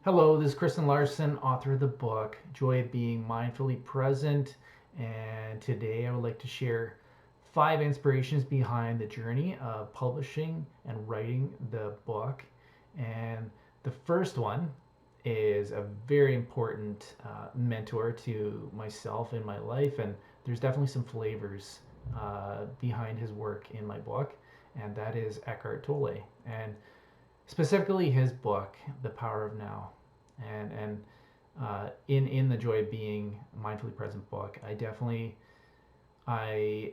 Hello, this is Kristin Larsen, author of the book Joy of Being Mindfully Present. And today I would like to share 5 inspirations behind the journey of publishing and writing the book. And the first one is a very important mentor to myself in my life. And there's definitely some flavors behind his work in my book, and that is Eckhart Tolle. And specifically his book, The Power of Now. And in the Joy of Being Mindfully Present book, I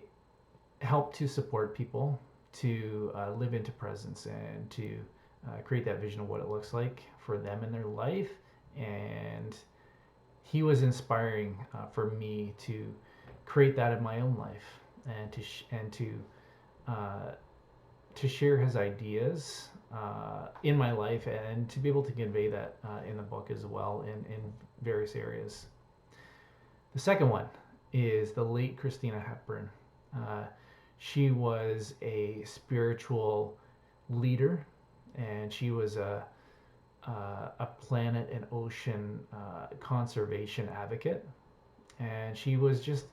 help to support people to live into presence and to create that vision of what it looks like for them in their life. And he was inspiring for me to create that in my own life, and uh, to share his ideas in my life, and to be able to convey that in the book as well in various areas. The second one is the late Christina Hepburn. Uh, she was a spiritual leader, and she was a planet and ocean conservation advocate. And she was just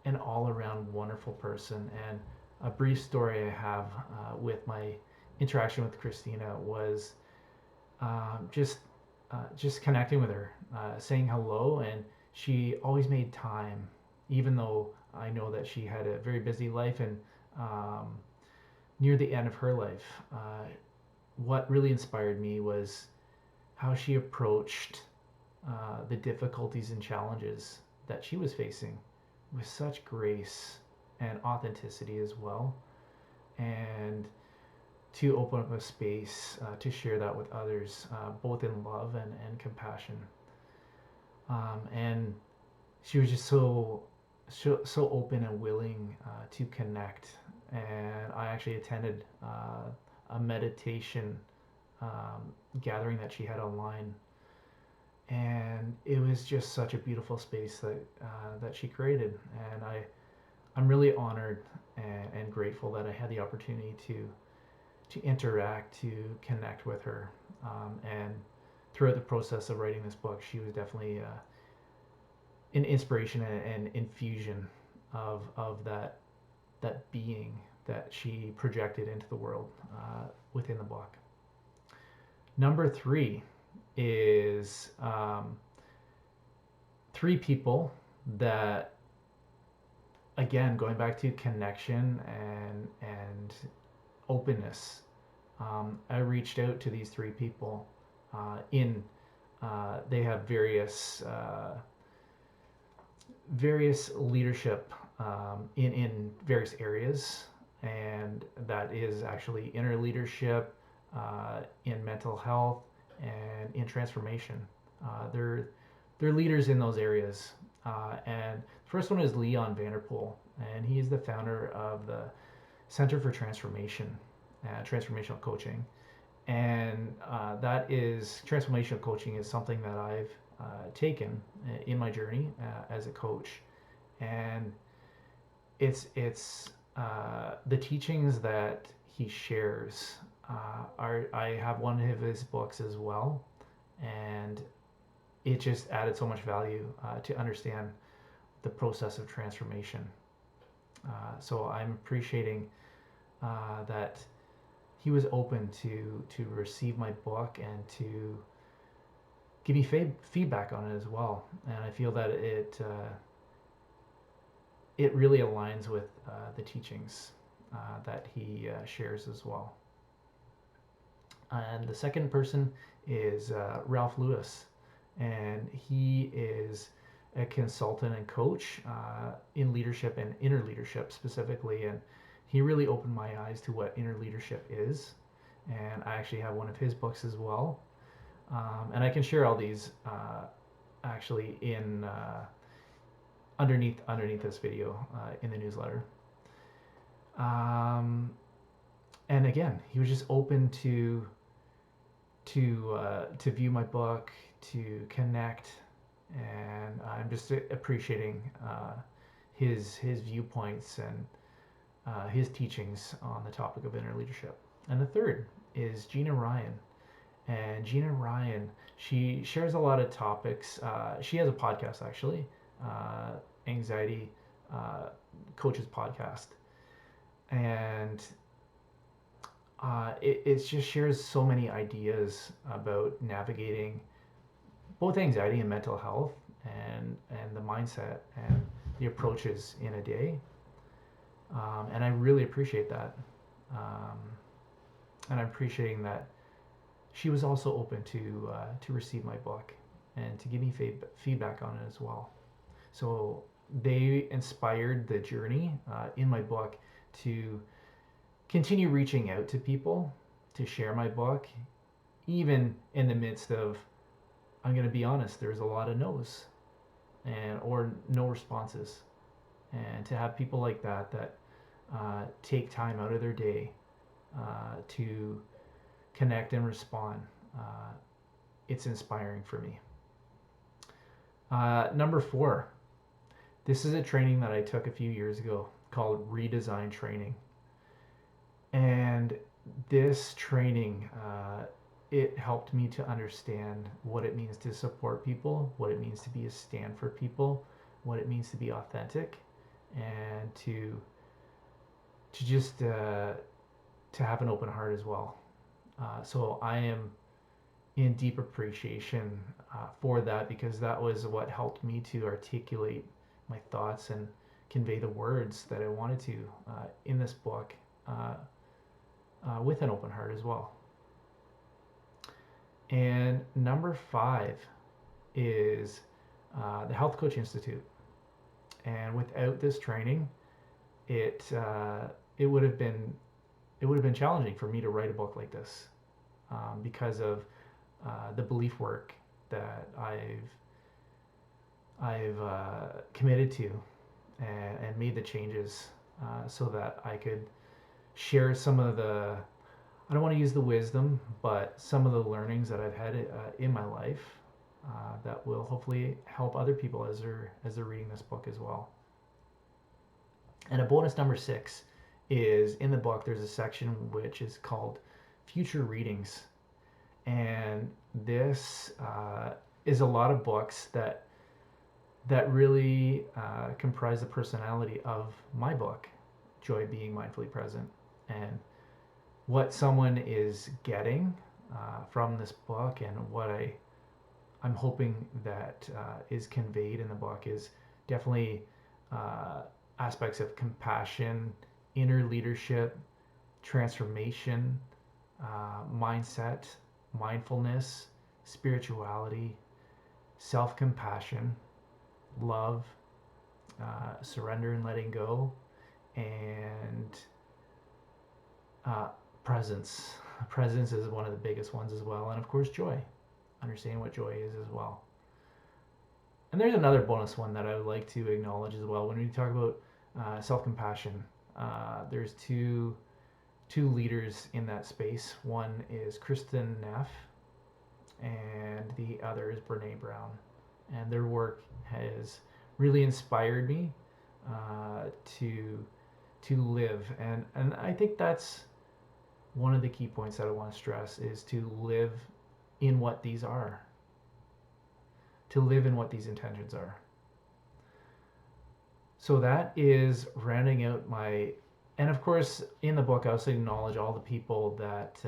an all around wonderful person. And a brief story I have with my interaction with Christina was just connecting with her, saying hello, and she always made time, even though I know that she had a very busy life and um, near the end of her life. What really inspired me was how she approached the difficulties and challenges that she was facing with such grace and authenticity as well, and to open up a space to share that with others, both in love and compassion. And she was just so open and willing to connect. And I actually attended a meditation gathering that she had online, and it was just such a beautiful space that she created. And I'm really honored and grateful that I had the opportunity to interact, to connect with her. And throughout the process of writing this book, she was definitely an inspiration and infusion of that being that she projected into the world within the book. Number three is three people that, again, going back to connection and openness. I reached out to these three people. In They have various leadership in various areas, and that is actually inner leadership, in mental health, and in transformation. They're leaders in those areas. And the first one is Leon Vanderpool, and he is the founder of the Center for Transformation, transformational coaching. And that is transformational coaching is something that I've taken in my journey as a coach. And it's the teachings that he shares are I have one of his books as well, and it just added so much value to understand the process of transformation. So I'm appreciating that he was open to receive my book and to give me feedback on it as well. And I feel that it really aligns with the teachings that he shares as well. And the second person is Ralph Lewis, and he is a consultant and coach in leadership and inner leadership specifically. And he really opened my eyes to what inner leadership is. And I actually have one of his books as well. And I can share all these actually in underneath this video in the newsletter. And again, he was just open to view my book, to connect, and I'm just appreciating his viewpoints and his teachings on the topic of inner leadership. And the third is Gina Ryan, And Gina Ryan, she shares a lot of topics. She has a podcast actually, uh, anxiety uh, coaches podcast, and it just shares so many ideas about navigating both anxiety and mental health, and the mindset and the approaches in a day. And I really appreciate that. Um, and I'm appreciating that she was also open to receive my book and to give me feedback on it as well. So they inspired the journey in my book to continue reaching out to people to share my book, even in the midst of, I'm going to be honest, there's a lot of no's and or no responses, and to have people like that take time out of their day to connect and respond, uh, it's inspiring for me. Number 4, this is a training that I took a few years ago called Redesign Training. And this training, it helped me to understand what it means to support people, what it means to be a stand for people, what it means to be authentic, and to just to have an open heart as well. So I am in deep appreciation for that, because that was what helped me to articulate my thoughts and convey the words that I wanted to in this book with an open heart as well. And number 5 is the Health Coach Institute. And without this training, it would have been challenging for me to write a book like this, because of the belief work that I've committed to, and made the changes so that I could share some of the, I don't want to use the wisdom, but some of the learnings that I've had in my life that will hopefully help other people as they're reading this book as well. And a bonus number 6 is, in the book there's a section which is called Future Readings, and this is a lot of books that really comprise the personality of my book, Joy Being Mindfully Present. And what someone is getting from this book, and what I'm hoping that is conveyed in the book, is definitely aspects of compassion, inner leadership, transformation, mindset, mindfulness, spirituality, self-compassion, love, surrender and letting go, and presence. Presence is one of the biggest ones as well, and of course joy. Understanding what joy is as well. And there's another bonus one that I would like to acknowledge as well. When we talk about self-compassion, there's two leaders in that space. One is Kristin Neff, and the other is Brene Brown. And their work has really inspired me to live. And I think that's one of the key points that I want to stress, is to live in what these are, to live in what these intentions are. So that is rounding out my, and of course in the book I also acknowledge all the people that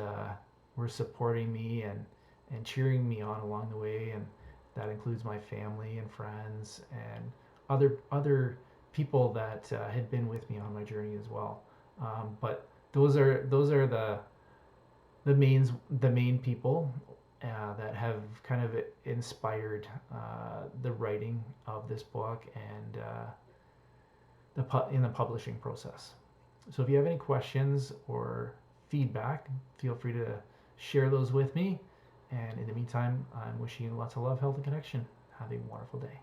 were supporting me and cheering me on along the way, and that includes my family and friends and other people that had been with me on my journey as well. But those are the main people that have kind of inspired the writing of this book and in the publishing process. So if you have any questions or feedback, feel free to share those with me. And in the meantime, I'm wishing you lots of love, health, and connection. Have a wonderful day.